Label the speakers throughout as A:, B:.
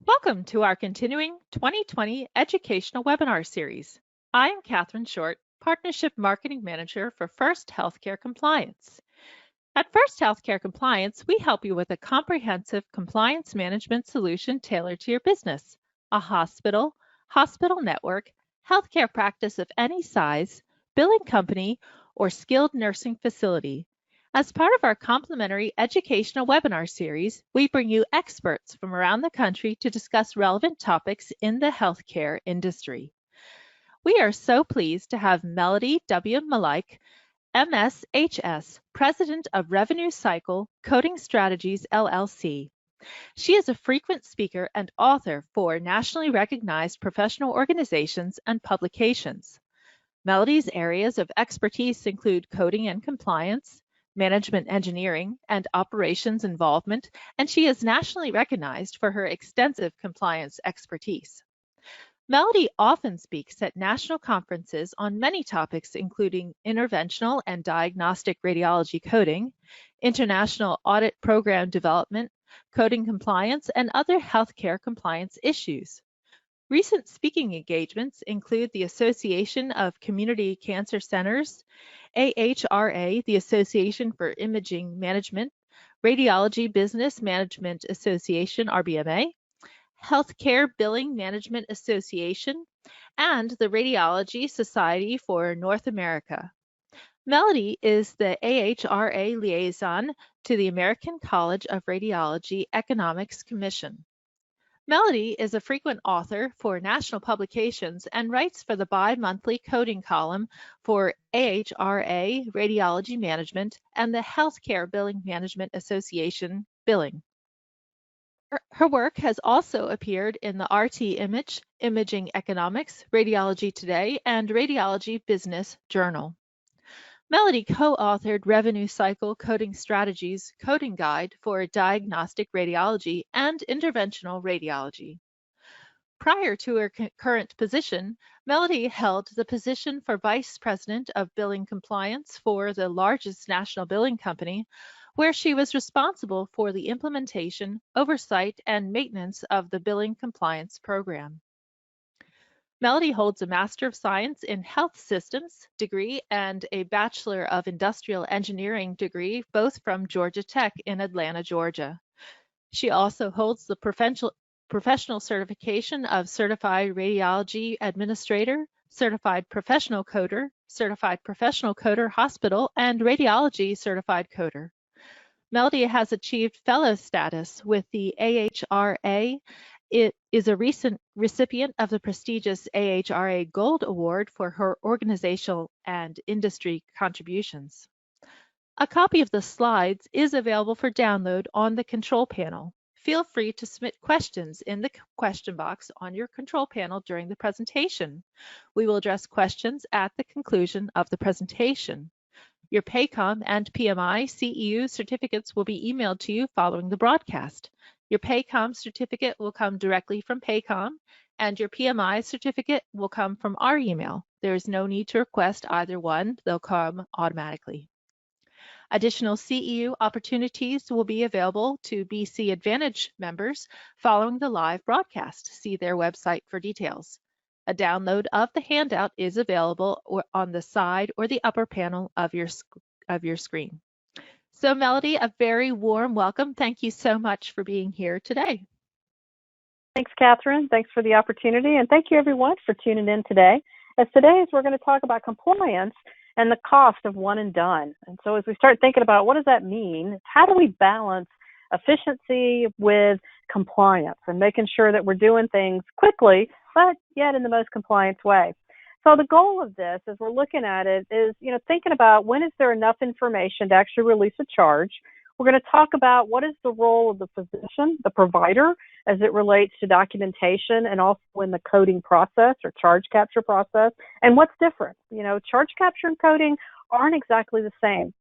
A: Welcome to our continuing 2020 educational webinar series. I am Catherine Short, Partnership Marketing Manager for First Healthcare Compliance. At First Healthcare Compliance, we help you with a comprehensive compliance management solution tailored to your business, a hospital, hospital network, healthcare practice of any size, billing company, or skilled nursing facility. As part of our complimentary educational webinar series, we bring you experts from around the country to discuss relevant topics in the healthcare industry. We are so pleased to have Melody W. Mulaik, MSHS, President of Revenue Cycle Coding Strategies, LLC. She is a frequent speaker and author for nationally recognized professional organizations and publications. Melody's areas of expertise include coding and compliance, management engineering, and operations involvement, and she is nationally recognized for her extensive compliance expertise. Melody often speaks at national conferences on many topics, including interventional and diagnostic radiology coding, international audit program development, coding compliance, and other healthcare compliance issues. Recent speaking engagements include the Association of Community Cancer Centers, AHRA, the Association for Imaging Management, Radiology Business Management Association, RBMA, Healthcare Billing Management Association, and the Radiology Society for North America. Melody is the AHRA liaison to the American College of Radiology Economics Commission. Melody is a frequent author for national publications and writes for the bi-monthly coding column for AHRA Radiology Management and the Healthcare Billing Management Association Billing. Her work has also appeared in the RT Image, Imaging Economics, Radiology Today, and Radiology Business Journal. Melody co-authored Revenue Cycle Coding Strategies Coding Guide for Diagnostic Radiology and Interventional Radiology. Prior to her current position, Melody held the position for Vice President of Billing Compliance for the largest national billing company, where she was responsible for the implementation, oversight, and maintenance of the Billing Compliance Program. Melody holds a Master of Science in Health Systems degree and a Bachelor of Industrial Engineering degree, both from Georgia Tech in Atlanta, Georgia. She also holds the professional certification of Certified Radiology Administrator, Certified Professional Coder, Certified Professional Coder Hospital, and Radiology Certified Coder. Melody has achieved fellow status with the AHRA. It is a recent recipient of the prestigious AHRA Gold Award for her organizational and industry contributions. A copy of the slides is available for download on the control panel. Feel free to submit questions in the question box on your control panel during the presentation. We will address questions at the conclusion of the presentation. Your PACOM and PMI CEU certificates will be emailed to you following the broadcast. Your PACOM certificate will come directly from PACOM, and your PMI certificate will come from our email. There is no need to request either one. They'll come automatically. Additional CEU opportunities will be available to BC Advantage members following the live broadcast. See their website for details. A download of the handout is available on the side or the upper panel of your screen. So Melody, a very warm welcome. Thank you so much for being here today.
B: Thanks, Catherine. Thanks for the opportunity, and thank you everyone for tuning in today. As we're going to talk about compliance and the cost of one and done. And so as we start thinking about what does that mean, how do we balance efficiency with compliance and making sure that we're doing things quickly, but yet in the most compliant way. So the goal of this, as we're looking at it, is thinking about when is there enough information to actually release a charge. We're going to talk about what is the role of the physician, the provider, as it relates to documentation and also in the coding process or charge capture process, and what's different. Charge capture and coding aren't exactly the same.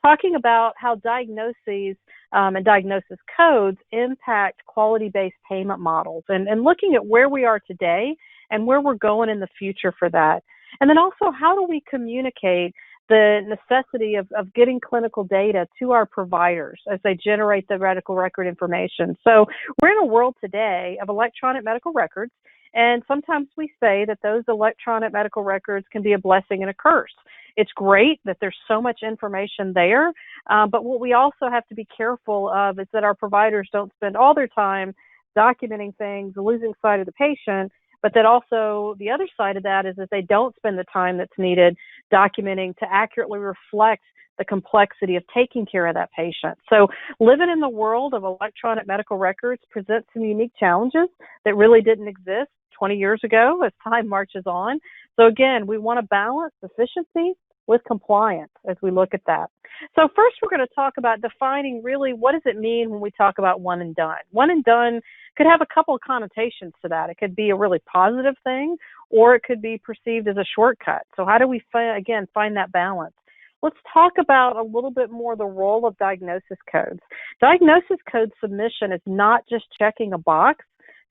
B: Talking about how diagnoses and diagnosis codes impact quality-based payment models and looking at where we are today and where we're going in the future for that. And then also, how do we communicate the necessity of getting clinical data to our providers as they generate the medical record information. So we're in a world today of electronic medical records, and sometimes we say that those electronic medical records can be a blessing and a curse. It's great that there's so much information there, but what we also have to be careful of is that our providers don't spend all their time documenting things, losing sight of the patient, but that also the other side of that is that they don't spend the time that's needed documenting to accurately reflect the complexity of taking care of that patient. So living in the world of electronic medical records presents some unique challenges that really didn't exist 20 years ago as time marches on. So again, we want to balance efficiency with compliance as we look at that. So first we're going to talk about defining really what does it mean when we talk about one and done. One and done could have a couple of connotations to that. It could be a really positive thing, or it could be perceived as a shortcut. So how do we, again, find that balance? Let's talk about a little bit more the role of diagnosis codes. Diagnosis code submission is not just checking a box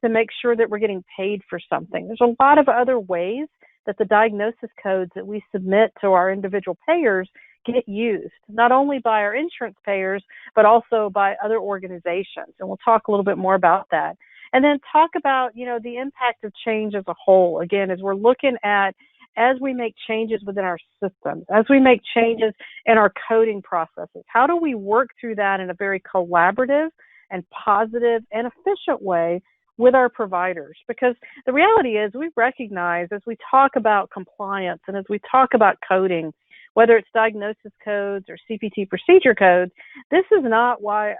B: to make sure that we're getting paid for something. There's a lot of other ways that the diagnosis codes that we submit to our individual payers get used, not only by our insurance payers, but also by other organizations. And we'll talk a little bit more about that. And then talk about, the impact of change as a whole. Again, as we're looking at, as we make changes within our systems, as we make changes in our coding processes, how do we work through that in a very collaborative and positive and efficient way with our providers? Because the reality is we recognize as we talk about compliance and as we talk about coding, whether it's diagnosis codes or CPT procedure codes, this is not why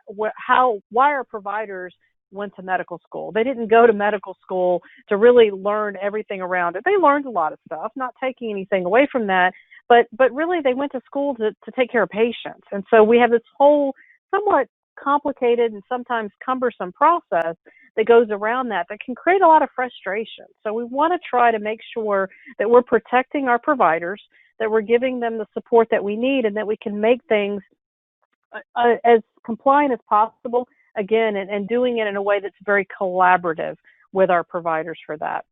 B: our providers went to medical school. They didn't go to medical school to really learn everything around it. They learned a lot of stuff, not taking anything away from that, but really they went to school to take care of patients. And so we have this whole somewhat complicated and sometimes cumbersome process that goes around that can create a lot of frustration. So we want to try to make sure that we're protecting our providers, that we're giving them the support that we need, and that we can make things as compliant as possible, again, and doing it in a way that's very collaborative with our providers for that.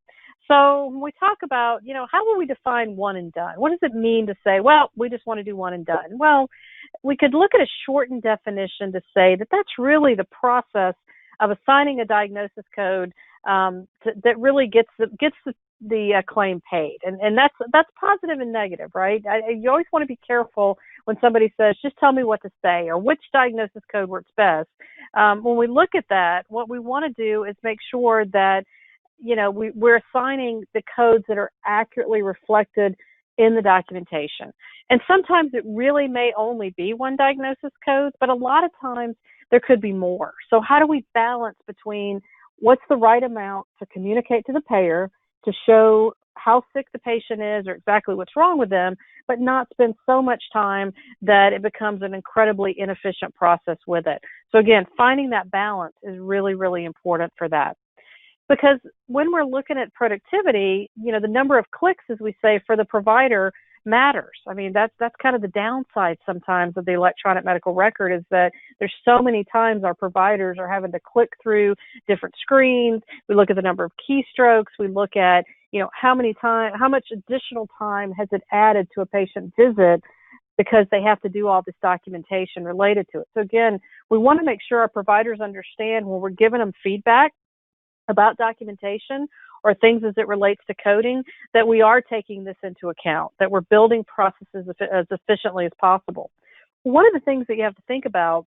B: So when we talk about, how will we define one and done? What does it mean to say, well, we just want to do one and done? Well, we could look at a shortened definition to say that that's really the process of assigning a diagnosis code that really gets the claim paid. And that's positive and negative, right? You always want to be careful when somebody says, just tell me what to say or which diagnosis code works best. When we look at that, what we want to do is make sure that, we're assigning the codes that are accurately reflected in the documentation. And sometimes it really may only be one diagnosis code, but a lot of times there could be more. So how do we balance between what's the right amount to communicate to the payer to show how sick the patient is or exactly what's wrong with them, but not spend so much time that it becomes an incredibly inefficient process with it. So again, finding that balance is really, really important for that. Because when we're looking at productivity, the number of clicks, as we say, for the provider matters. I mean, that's kind of the downside sometimes of the electronic medical record is that there's so many times our providers are having to click through different screens. We look at the number of keystrokes. We look at, how much additional time has it added to a patient visit because they have to do all this documentation related to it. So again, we want to make sure our providers understand when we're giving them feedback about documentation or things as it relates to coding, that we are taking this into account, that we're building processes as efficiently as possible. One of the things that you have to think about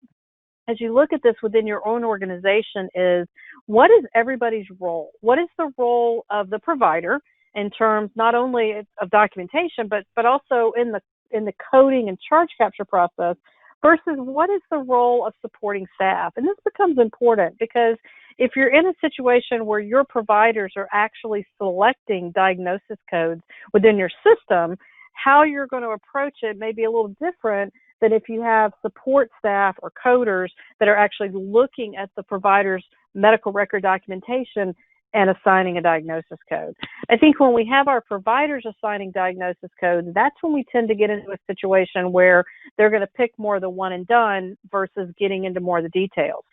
B: as you look at this within your own organization is, what is everybody's role? What is the role of the provider in terms not only of documentation, but also in the coding and charge capture process, versus what is the role of supporting staff? And this becomes important because if you're in a situation where your providers are actually selecting diagnosis codes within your system, how you're going to approach it may be a little different than if you have support staff or coders that are actually looking at the provider's medical record documentation and assigning a diagnosis code. I think when we have our providers assigning diagnosis codes, that's when we tend to get into a situation where they're going to pick more of the one and done versus getting into more of the details.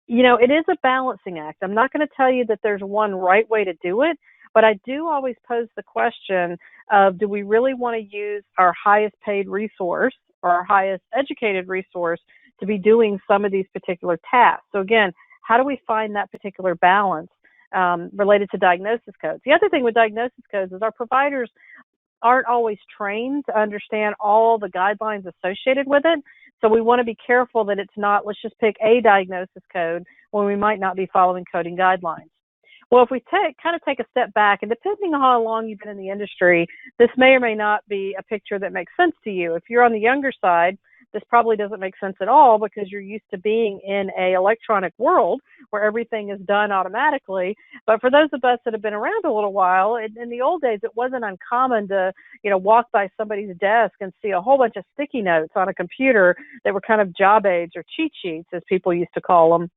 B: It is a balancing act. I'm not going to tell you that there's one right way to do it, but I do always pose the question of, do we really want to use our highest paid resource or our highest educated resource to be doing some of these particular tasks? So again, how do we find that particular balance related to diagnosis codes? The other thing with diagnosis codes is our providers aren't always trained to understand all the guidelines associated with it. So we want to be careful that it's not, let's just pick a diagnosis code when we might not be following coding guidelines. Well, if we kind of take a step back, and depending on how long you've been in the industry, this may or may not be a picture that makes sense to you. If you're on the younger side, this probably doesn't make sense at all because you're used to being in an electronic world where everything is done automatically. But for those of us that have been around a little while, in the old days, it wasn't uncommon to, walk by somebody's desk and see a whole bunch of sticky notes on a computer that were kind of job aids or cheat sheets, as people used to call them,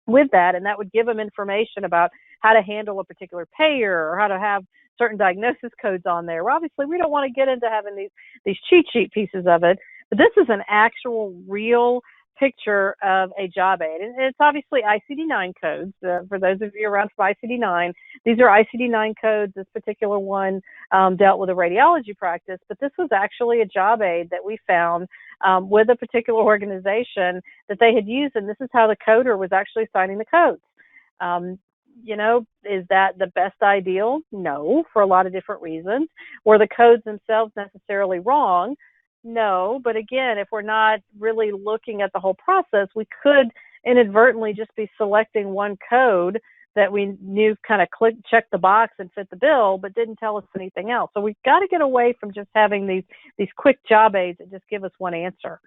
B: with that. And that would give them information about how to handle a particular payer or how to have certain diagnosis codes on there. Well, obviously, we don't want to get into having these cheat sheet pieces of it. But this is an actual real picture of a job aid. And it's obviously ICD-9 codes. For those of you around from ICD-9, these are ICD-9 codes. This particular one dealt with a radiology practice, but this was actually a job aid that we found with a particular organization that they had used, and this is how the coder was actually signing the codes. Is that the best ideal? No, for a lot of different reasons. Were the codes themselves necessarily wrong? No, but again, if we're not really looking at the whole process, we could inadvertently just be selecting one code that we knew kind of check the box and fit the bill, but didn't tell us anything else. So we've got to get away from just having these quick job aids that just give us one answer.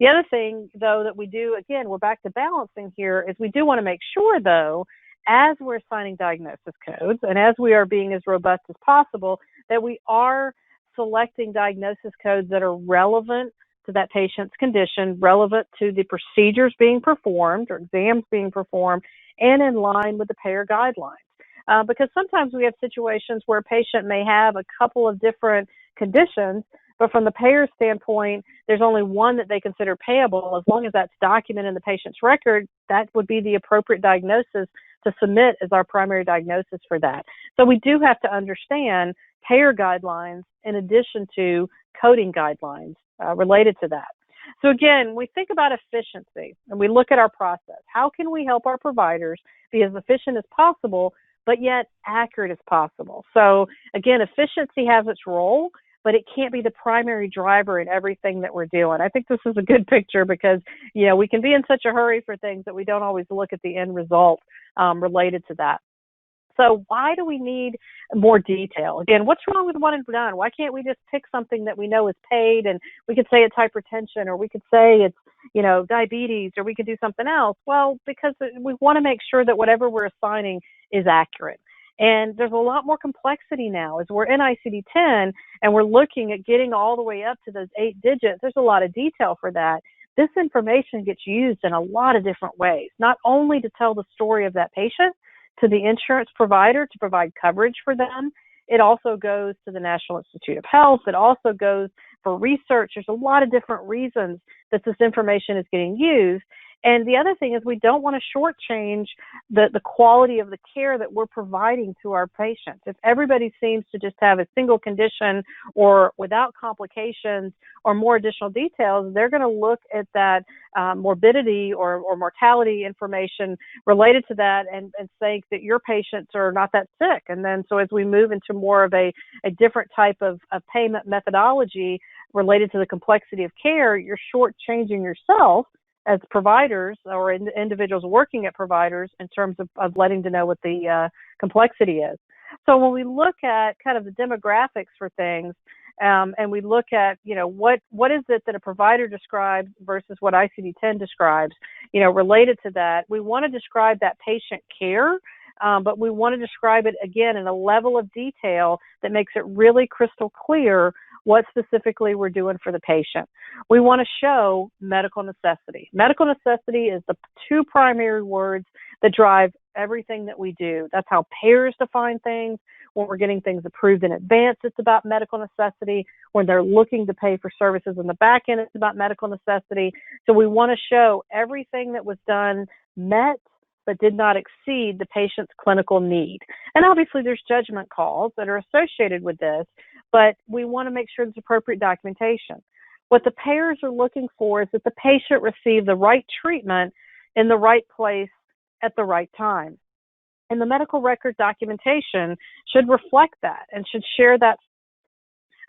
B: The other thing, though, that we do, again, we're back to balancing here, is we do want to make sure, though, as we're assigning diagnosis codes and as we are being as robust as possible, that we are selecting diagnosis codes that are relevant to that patient's condition, relevant to the procedures being performed or exams being performed, and in line with the payer guidelines. Because sometimes we have situations where a patient may have a couple of different conditions, but from the payer standpoint, there's only one that they consider payable. As long as that's documented in the patient's record, that would be the appropriate diagnosis to submit as our primary diagnosis for that. So we do have to understand payer guidelines in addition to coding guidelines related to that. So again, we think about efficiency and we look at our process. How can we help our providers be as efficient as possible, but yet accurate as possible? So again, efficiency has its role, but it can't be the primary driver in everything that we're doing. I think this is a good picture because, we can be in such a hurry for things that we don't always look at the end result related to that. So why do we need more detail? Again, what's wrong with one and done? Why can't we just pick something that we know is paid and we could say it's hypertension, or we could say it's, diabetes, or we could do something else? Well, because we want to make sure that whatever we're assigning is accurate. And there's a lot more complexity now as we're in ICD-10 and we're looking at getting all the way up to those 8 digits. There's a lot of detail for that. This information gets used in a lot of different ways, not only to tell the story of that patient to the insurance provider to provide coverage for them. It also goes to the National Institute of Health. It also goes for research. There's a lot of different reasons that this information is getting used. And the other thing is we don't want to shortchange the quality of the care that we're providing to our patients. If everybody seems to just have a single condition or without complications or more additional details, they're going to look at that morbidity or mortality information related to that and think that your patients are not that sick. And then so as we move into more of a different type of payment methodology related to the complexity of care, you're shortchanging yourself as providers or individuals working at providers in terms of letting to know what the complexity is. So when we look at kind of the demographics for things, and we look at, what is it that a provider describes versus what ICD-10 describes, related to that, we want to describe that patient care, but we want to describe it, again, in a level of detail that makes it really crystal clear what specifically we're doing for the patient. We want to show medical necessity. Medical necessity is the 2 primary words that drive everything that we do. That's how payers define things. When we're getting things approved in advance, it's about medical necessity. When they're looking to pay for services in the back end, it's about medical necessity. So we want to show everything that was done met but did not exceed the patient's clinical need. And obviously there's judgment calls that are associated with this, but we want to make sure there's appropriate documentation. What the payers are looking for is that the patient receive the right treatment in the right place at the right time. And the medical record documentation should reflect that and should share that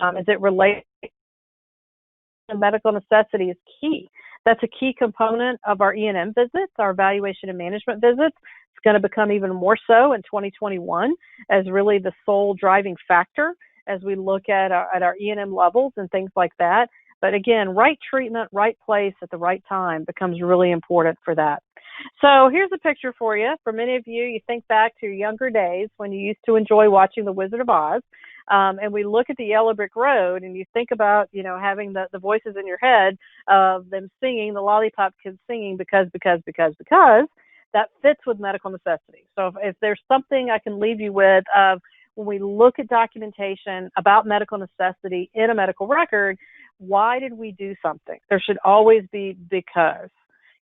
B: as it relates to medical necessity is key. That's a key component of our E&M visits, our evaluation and management visits. It's going to become even more so in 2021 as really the sole driving factor as we look at our E&M levels and things like that. But again, right treatment, right place at the right time becomes really important for that. So here's a picture for you. For many of you, you think back to your younger days when you used to enjoy watching The Wizard of Oz. And we look at the yellow brick road and you think about, having the voices in your head of them singing, the lollipop kids singing because that fits with medical necessity. So if there's something I can leave you with of when we look at documentation about medical necessity in a medical record, why did we do something? There should always be because.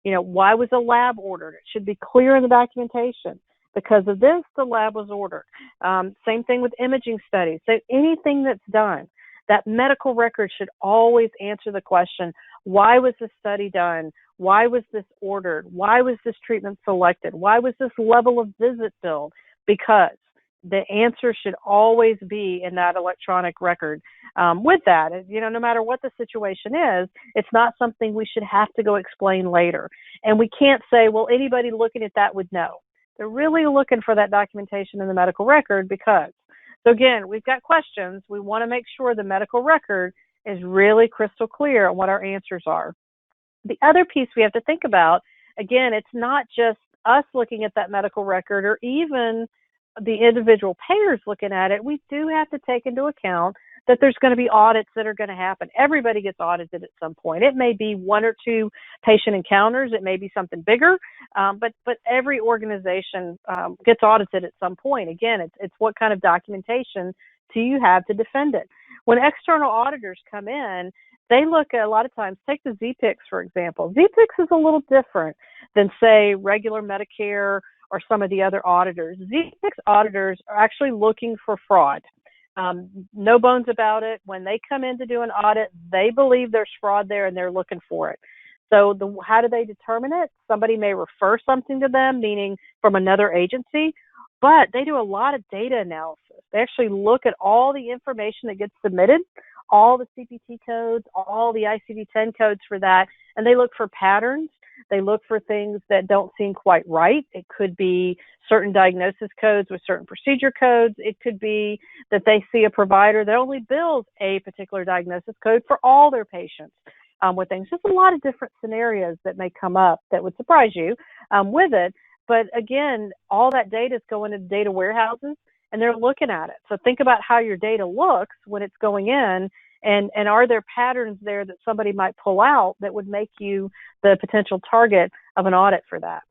B: Why was a lab ordered? It should be clear in the documentation. Because of this, the lab was ordered. Same thing with imaging studies. So anything that's done, that medical record should always answer the question, why was this study done? Why was this ordered? Why was this treatment selected? Why was this level of visit billed? Because the answer should always be in that electronic record. With that, no matter what the situation is, it's not something we should have to go explain later. And we can't say, well, anybody looking at that would know. They're really looking for that documentation in the medical record because. So again, we've got questions. We want to make sure the medical record is really crystal clear on what our answers are. The other piece we have to think about, again, it's not just us looking at that medical record or even the individual payers looking at it. We do have to take into account that there's going to be audits that are going to happen. Everybody gets audited at some point. It may be 1 or 2 patient encounters. It may be something bigger, but every organization gets audited at some point. Again, it's what kind of documentation do you have to defend it? When external auditors come in, they look at a lot of times, take the ZPICS, for example. ZPICS is a little different than, say, regular Medicare or some of the other auditors. ZPICS auditors are actually looking for fraud. No bones about it. When they come in to do an audit, they believe there's fraud there and they're looking for it. So how do they determine it? Somebody may refer something to them, meaning from another agency, but they do a lot of data analysis. They actually look at all the information that gets submitted, all the CPT codes, all the ICD-10 codes for that, and they look for patterns. They look for things that don't seem quite right. It could be certain diagnosis codes with certain procedure codes. It could be that they see a provider that only bills a particular diagnosis code for all their patients with things. Just a lot of different scenarios that may come up that would surprise you with it. But again, all that data is going into data warehouses and they're looking at it. So think about how your data looks when it's going in. And are there patterns there that somebody might pull out that would make you the potential target of an audit for that?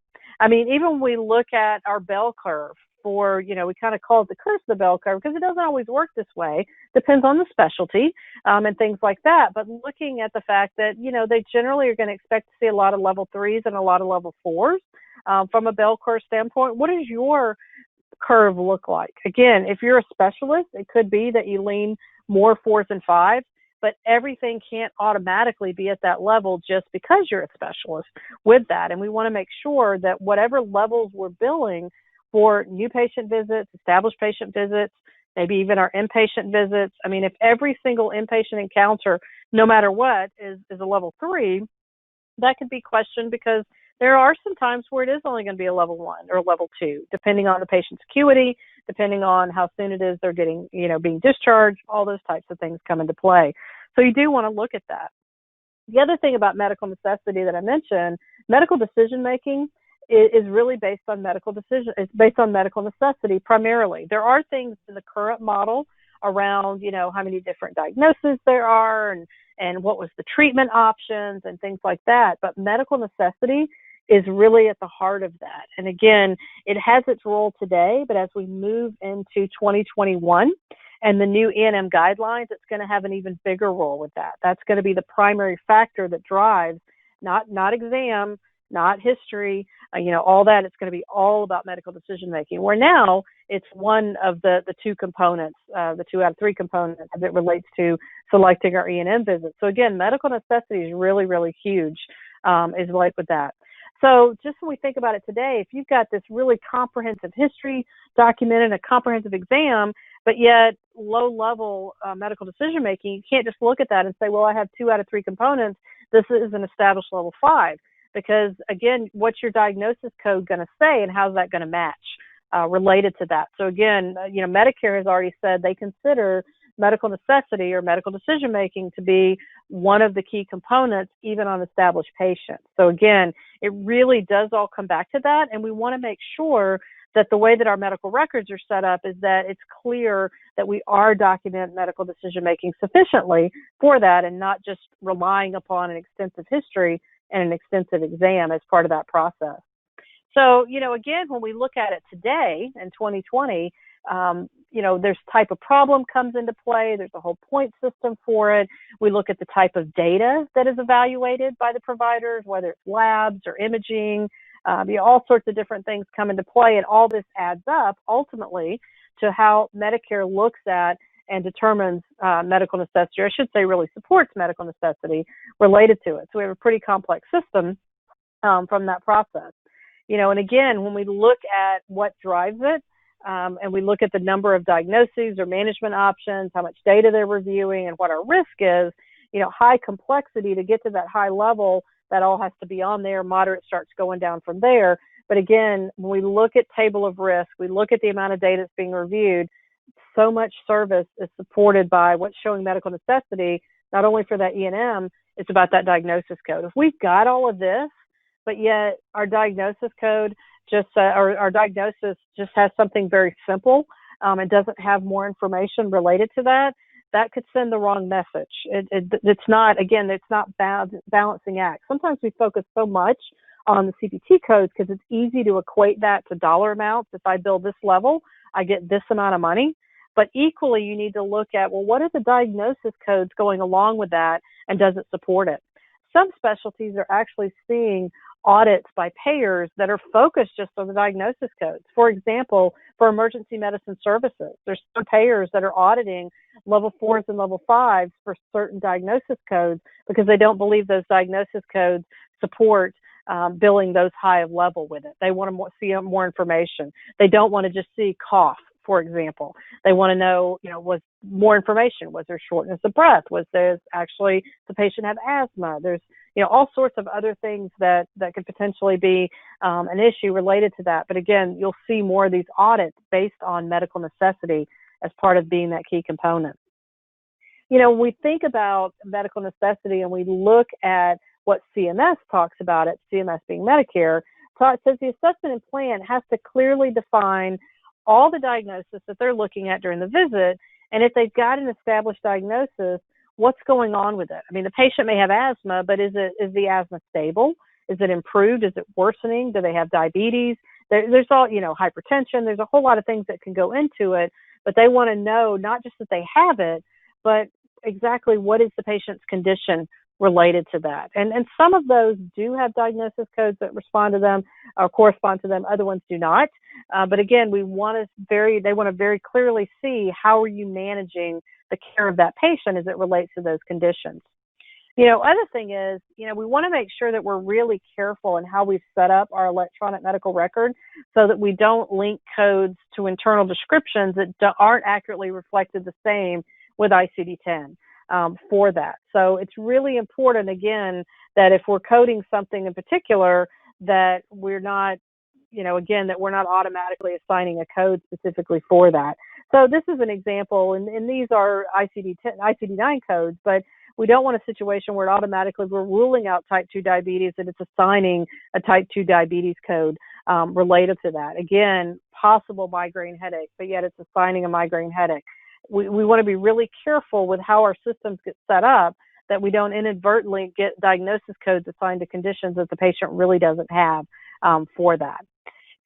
B: I mean, even when we look at our bell curve for, we kind of call it the curse of the bell curve because it doesn't always work this way. Depends on the specialty and things like that. But looking at the fact that, they generally are going to expect to see a lot of level 3s and a lot of level 4s from a bell curve standpoint. What does your curve look like? Again, if you're a specialist, it could be that you lean more 4s and 5s, but everything can't automatically be at that level just because you're a specialist with that. And we want to make sure that whatever levels we're billing for new patient visits, established patient visits, maybe even our inpatient visits. I mean, if every single inpatient encounter, no matter what, is a level 3, that could be questioned because there are some times where it is only going to be a level 1 or a level 2, depending on the patient's acuity, depending on how soon it is they're getting, being discharged, all those types of things come into play. So you do want to look at that. The other thing about medical necessity that I mentioned, medical decision making is really based on medical decision. It's based on medical necessity primarily. There are things in the current model around, how many different diagnoses there are and what was the treatment options and things like that. But medical necessity is really at the heart of that. And again, it has its role today, but as we move into 2021 and the new E&M guidelines, it's going to have an even bigger role with that. That's going to be the primary factor that drives not exam, not history, all that. It's going to be all about medical decision making, where now it's one of the two components, the 2 out of 3 components as it relates to selecting our E&M visits. So again, medical necessity is really, really huge, is like with that. So just when we think about it today, if you've got this really comprehensive history documented, a comprehensive exam, but yet low-level medical decision-making, you can't just look at that and say, well, I have 2 out of 3 components. This is an established level 5. Because, again, what's your diagnosis code going to say, and how's that going to match related to that? So, again, Medicare has already said they consider medical necessity or medical decision-making to be one of the key components, even on established patients. So, again, it really does all come back to that, and we want to make sure that the way that our medical records are set up is that it's clear that we are documenting medical decision-making sufficiently for that and not just relying upon an extensive history and an extensive exam as part of that process. So, again, when we look at it today in 2020, there's type of problem comes into play. There's a whole point system for it. We look at the type of data that is evaluated by the providers, whether it's labs or imaging. All sorts of different things come into play, and all this adds up ultimately to how Medicare looks at and determines medical necessity, or I should say really supports medical necessity related to it. So we have a pretty complex system from that process. And again, when we look at what drives it, and we look at the number of diagnoses or management options, how much data they're reviewing, and what our risk is, high complexity to get to that high level, that all has to be on there. Moderate starts going down from there. But again, when we look at table of risk, we look at the amount of data that's being reviewed, so much service is supported by what's showing medical necessity, not only for that E&M, it's about that diagnosis code. If we've got all of this, but yet our diagnosis code our diagnosis just has something very simple, and doesn't have more information related to that, that could send the wrong message. It's not balancing act. Sometimes we focus so much on the CPT codes because it's easy to equate that to dollar amounts. If I bill this level, I get this amount of money. But equally, you need to look at, well, what are the diagnosis codes going along with that, and does it support it? Some specialties are actually seeing audits by payers that are focused just on the diagnosis codes. For example, for emergency medicine services, there's some payers that are auditing level 4s and level 5s for certain diagnosis codes because they don't believe those diagnosis codes support billing those high of level with it. They want to see more information. They don't want to just see cough, for example. They want to know, was more information. Was there shortness of breath? Was there actually the patient have asthma? There's, all sorts of other things that could potentially be an issue related to that. But again, you'll see more of these audits based on medical necessity as part of being that key component. When we think about medical necessity and we look at what CMS talks about it, CMS being Medicare, it says the assessment and plan has to clearly define all the diagnosis that they're looking at during the visit, and if they've got an established diagnosis, what's going on with it? I mean, the patient may have asthma, but is the asthma stable? Is it improved? Is it worsening? Do they have diabetes? There's all, hypertension. There's a whole lot of things that can go into it, but they want to know not just that they have it, but exactly what is the patient's condition related to that. And some of those do have diagnosis codes that respond to them or correspond to them. Other ones do not. But again, they want to very clearly see how are you managing the care of that patient as it relates to those conditions. Other thing is, we want to make sure that we're really careful in how we've set up our electronic medical record so that we don't link codes to internal descriptions that aren't accurately reflected the same with ICD-10 for that. So it's really important, again, that if we're coding something in particular, that we're not, that we're not automatically assigning a code specifically for that. So this is an example, and these are ICD-9 codes, but we don't want a situation where automatically we're ruling out type 2 diabetes and it's assigning a type 2 diabetes code related to that. Again, possible migraine headache, but yet it's assigning a migraine headache. We want to be really careful with how our systems get set up that we don't inadvertently get diagnosis codes assigned to conditions that the patient really doesn't have for that.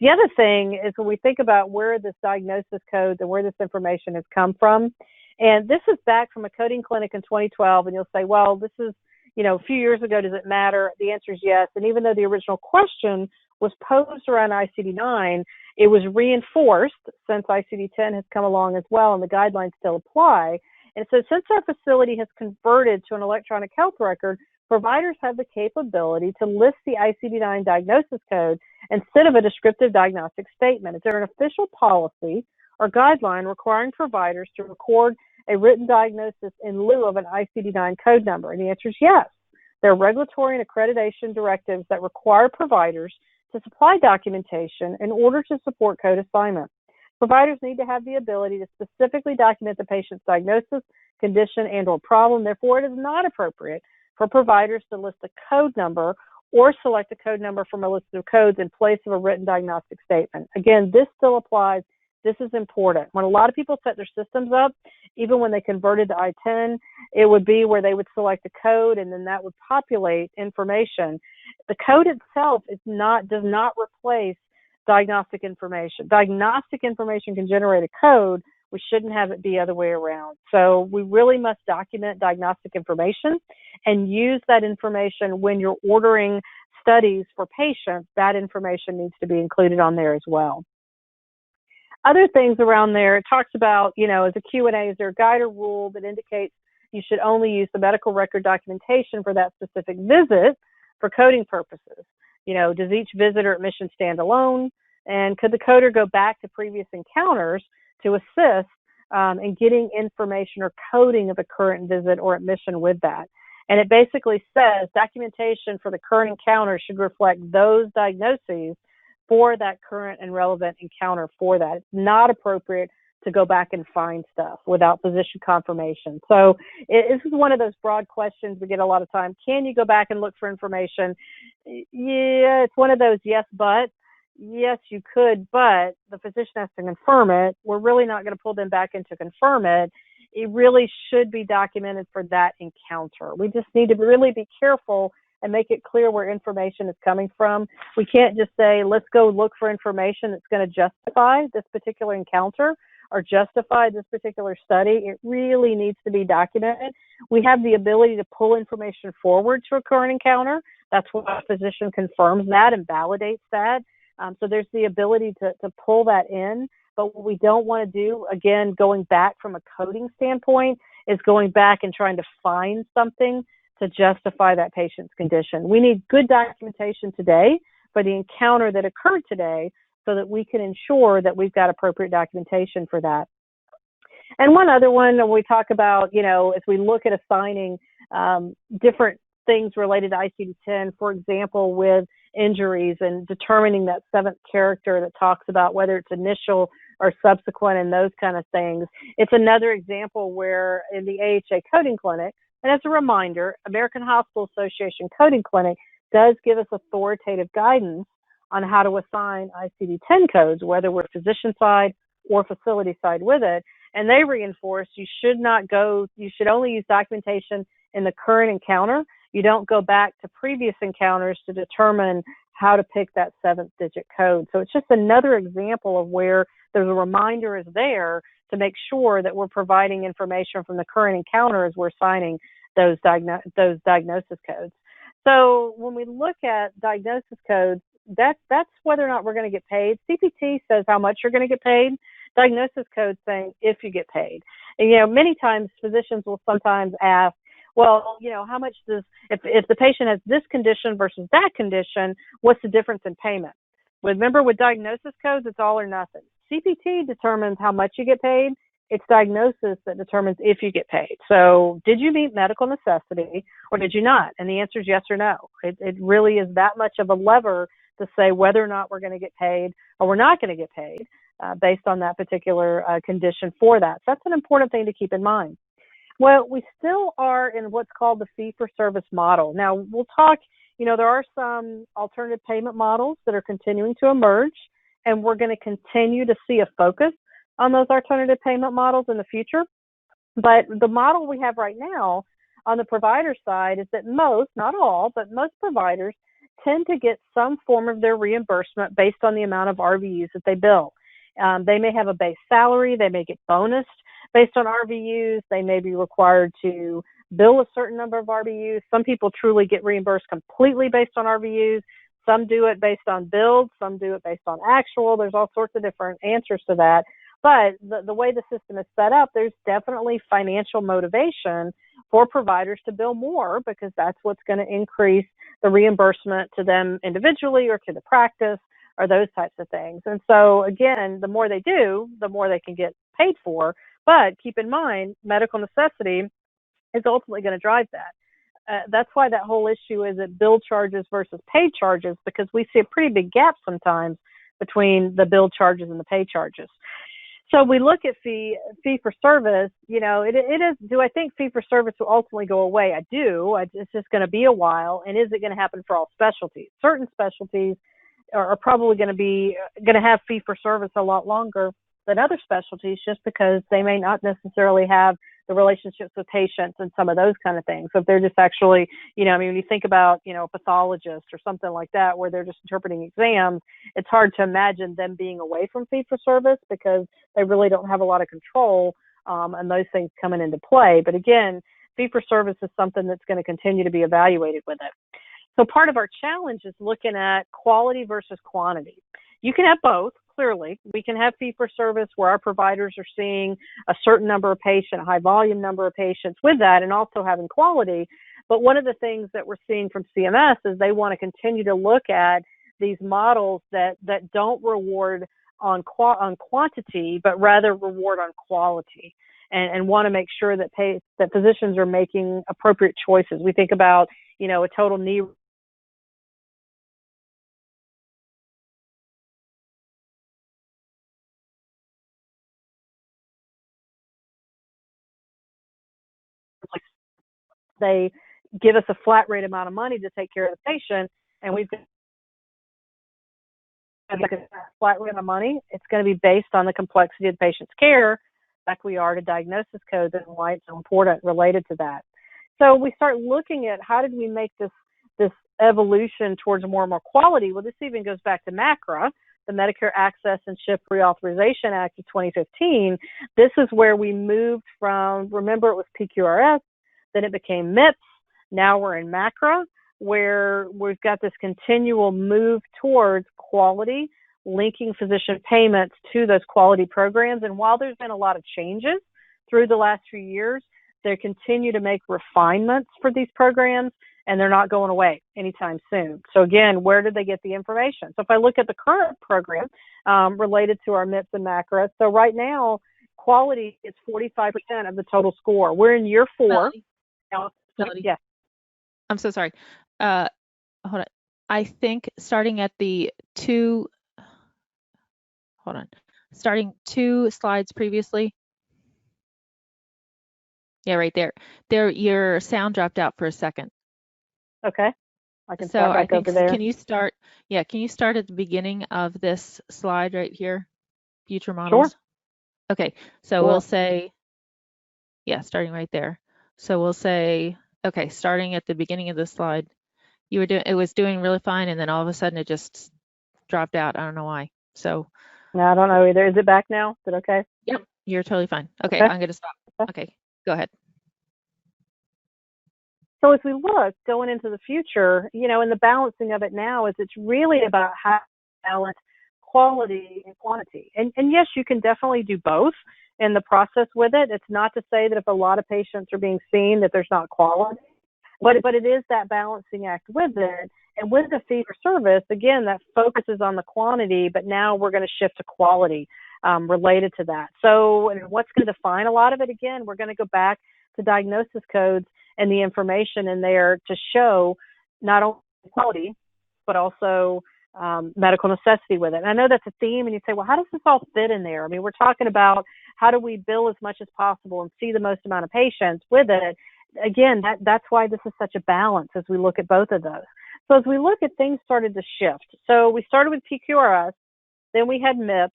B: The other thing is when we think about where this diagnosis codes and where this information has come from, and this is back from a coding clinic in 2012, and you'll say, well, this is, a few years ago, does it matter? The answer is yes. And even though the original question was posed around ICD-9, it was reinforced since ICD-10 has come along as well, and the guidelines still apply. And so since our facility has converted to an electronic health record, providers have the capability to list the ICD-9 diagnosis code instead of a descriptive diagnostic statement. Is there an official policy or guideline requiring providers to record a written diagnosis in lieu of an ICD-9 code number? And the answer is yes. There are regulatory and accreditation directives that require providers to supply documentation in order to support code assignment. Providers need to have the ability to specifically document the patient's diagnosis, condition, and/or problem. Therefore, it is not appropriate for providers to list a code number or select a code number from a list of codes in place of a written diagnostic statement. Again, this still applies. This is important. When a lot of people set their systems up, even when they converted to I-10, it would be where they would select a code and then that would populate information. The code itself does not replace diagnostic information. Diagnostic information can generate a code. We shouldn't have it be the other way around. So we really must document diagnostic information and use that information when you're ordering studies for patients. That information needs to be included on there as well. Other things around there, it talks about, as a Q&A, is there a guide or rule that indicates you should only use the medical record documentation for that specific visit for coding purposes? Does each visit or admission stand alone? And could the coder go back to previous encounters to assist in getting information or coding of a current visit or admission with that? And it basically says documentation for the current encounter should reflect those diagnoses for that current and relevant encounter for that. It's not appropriate to go back and find stuff without physician confirmation. So this is one of those broad questions we get a lot of time. Can you go back and look for information? Yeah, it's one of those yes, but. Yes, you could, but the physician has to confirm it. We're really not going to pull them back in to confirm it. It really should be documented for that encounter. We just need to really be careful and make it clear where information is coming from. We can't just say, let's go look for information that's going to justify this particular encounter or justify this particular study. It really needs to be documented. We have the ability to pull information forward to a current encounter. That's why a physician confirms that and validates that. So there's the ability to pull that in. But what we don't want to do, again, going back from a coding standpoint, is going back and trying to find something to justify that patient's condition. We need good documentation today for the encounter that occurred today so that we can ensure that we've got appropriate documentation for that. And one other one that we talk about, as we look at assigning different things related to ICD-10, for example, with injuries and determining that seventh character that talks about whether it's initial or subsequent and those kind of things. It's another example where in the AHA coding clinic, and as a reminder, American Hospital Association Coding Clinic does give us authoritative guidance on how to assign ICD-10 codes, whether we're physician side or facility side with it. And they reinforce you should only use documentation in the current encounter. You don't go back to previous encounters to determine how to pick that seventh digit code. So it's just another example of where there's a reminder is there to make sure that we're providing information from the current encounter as we're assigning those diagnosis codes. So when we look at diagnosis codes, that's whether or not we're going to get paid. CPT says how much you're going to get paid. Diagnosis code saying if you get paid. And, many times physicians will sometimes ask, well, how much if the patient has this condition versus that condition, what's the difference in payment? Remember, with diagnosis codes, it's all or nothing. CPT determines how much you get paid. It's diagnosis that determines if you get paid. So did you meet medical necessity or did you not? And the answer is yes or no. It really is that much of a lever to say whether or not we're going to get paid or we're not going to get paid based on that particular condition for that. So that's an important thing to keep in mind. Well, we still are in what's called the fee-for-service model. Now, we'll talk, there are some alternative payment models that are continuing to emerge, and we're going to continue to see a focus on those alternative payment models in the future. But the model we have right now on the provider side is that most, not all, but most providers tend to get some form of their reimbursement based on the amount of RVUs that they bill. They may have a base salary, they may get bonused based on RVUs, they may be required to bill a certain number of RVUs. Some people truly get reimbursed completely based on RVUs. Some do it based on bills. Some do it based on actual. There's all sorts of different answers to that. But the way the system is set up, there's definitely financial motivation for providers to bill more, because that's what's going to increase the reimbursement to them individually or to the practice or those types of things. And so, again, the more they do, the more they can get paid for. But keep in mind, medical necessity is ultimately going to drive that. That's why that whole issue is at bill charges versus paid charges, because we see a pretty big gap sometimes between the bill charges and the pay charges. So we look at fee for service. You know, it is. Do I think fee for service will ultimately go away? I do. It's just going to be a while. And is it going to happen for all specialties? Certain specialties are probably going to have fee for service a lot longer than other specialties, just because they may not necessarily have the relationships with patients and some of those kind of things. So if they're just actually, you know, I mean, when you think about, you know, a pathologist or something like that, where they're just interpreting exams, it's hard to imagine them being away from fee for service, because they really don't have a lot of control, and those things coming into play. But again, fee for service is something that's going to continue to be evaluated with it. So part of our challenge is looking at quality versus quantity. You can have both. Clearly, we can have fee for service where our providers are seeing a certain number of patients, a high volume number of patients with that, and also having quality. But one of the things that we're seeing from CMS is they want to continue to look at these models that don't reward on quantity, but rather reward on quality, and want to make sure that physicians are making appropriate choices. We think about, you know, a total knee they give us a flat rate amount of money to take care of the patient, and we've got a flat rate of money. It's going to be based on the complexity of the patient's care, like we are to diagnosis codes, and why it's so important related to that. So we start looking at how did we make this evolution towards more and more quality. Well, this even goes back to MACRA, the Medicare Access and Shift Reauthorization Act of 2015. This is where we moved from, remember, it was PQRS, then it became MIPS. Now we're in MACRA, where we've got this continual move towards quality, linking physician payments to those quality programs. And while there's been a lot of changes through the last few years, they continue to make refinements for these programs, and they're not going away anytime soon. So again, where did they get the information? So if I look at the current program related to our MIPS and MACRA, so right now, quality is 45% of the total score. We're in year 4.
A: Melody.
B: Yeah.
A: I'm so sorry. Hold on. I think starting at the starting 2 slides previously. Yeah, right there. There, your sound dropped out for a second.
B: Okay. I can
A: So
B: start
A: I
B: back
A: think,
B: over there.
A: can you start at the beginning of this slide right here? Future models.
B: Sure.
A: Okay. So we'll say, yeah, starting right there. So we'll say, okay, starting at the beginning of the slide, it was doing really fine, and then all of a sudden it just dropped out. I don't know why. So
B: no, I don't know either. Is it back now? Is it okay?
A: Yep, you're totally fine. Okay,
B: Okay.
A: I'm gonna stop. Okay, go ahead.
B: So as we look going into the future, you know, and the balancing of it now is it's really about how to balance quality and quantity. And yes, you can definitely do both in the process with it. It's not to say that if a lot of patients are being seen that there's not quality, but it is that balancing act with it. And with the fee for service, again, that focuses on the quantity, but now we're going to shift to quality related to that. So and what's going to define a lot of it? Again, we're going to go back to diagnosis codes and the information in there to show not only quality, but also medical necessity with it. And I know that's a theme, and you say, well, how does this all fit in there? I mean, we're talking about how do we bill as much as possible and see the most amount of patients with it. Again, that's why this is such a balance as we look at both of those. So as we look at things started to shift. So we started with PQRS, then we had MIPS,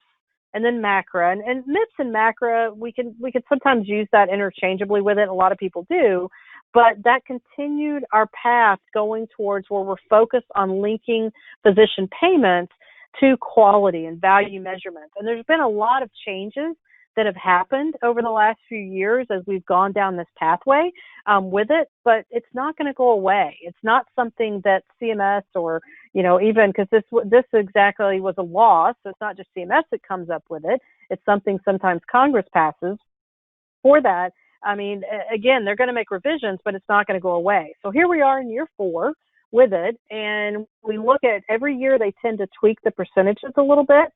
B: and then MACRA. And MIPS and MACRA, we can sometimes use that interchangeably with it. A lot of people do. But that continued our path going towards where we're focused on linking physician payments to quality and value measurements. And there's been a lot of changes that have happened over the last few years as we've gone down this pathway with it, but it's not going to go away. It's not something that CMS or, even because this exactly was a law, so it's not just CMS that comes up with it. It's something sometimes Congress passes for that. I mean, again, they're going to make revisions, but it's not going to go away. So here we are in year 4 with it, and we look at every year they tend to tweak the percentages a little bit.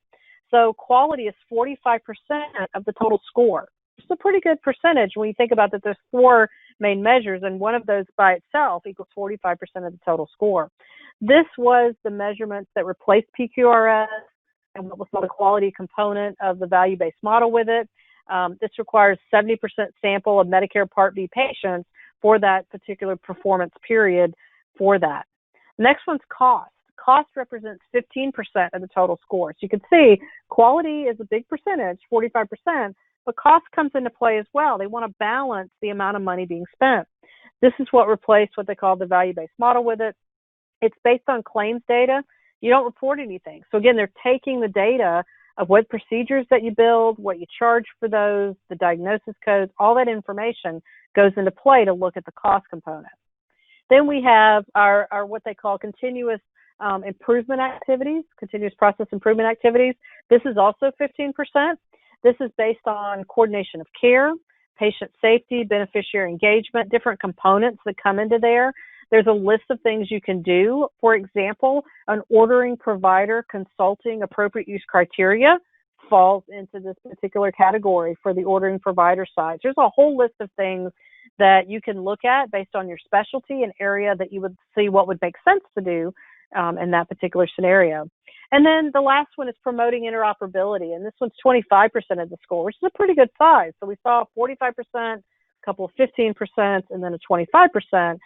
B: So quality is 45% of the total score. It's a pretty good percentage when you think about that there's 4 main measures, and one of those by itself equals 45% of the total score. This was the measurements that replaced PQRS and what was called a quality component of the value-based model with it. This requires 70% sample of Medicare Part B patients for that particular performance period for that. Next one's cost. Cost represents 15% of the total score. So you can see quality is a big percentage, 45%, but cost comes into play as well. They want to balance the amount of money being spent. This is what replaced what they call the value-based model with it. It's based on claims data. You don't report anything. So again, they're taking the data of what procedures that you build, what you charge for those, the diagnosis codes, all that information goes into play to look at the cost component. Then we have our what they call continuous improvement activities, continuous process improvement activities. This is also 15%. This is based on coordination of care, patient safety, beneficiary engagement, different components that come into there. There's a list of things you can do. For example, an ordering provider consulting appropriate use criteria falls into this particular category for the ordering provider side. There's a whole list of things that you can look at based on your specialty and area that you would see what would make sense to do in that particular scenario. And then the last one is promoting interoperability, and this one's 25% of the score, which is a pretty good size. So we saw 45%, a couple of 15%, and then a 25%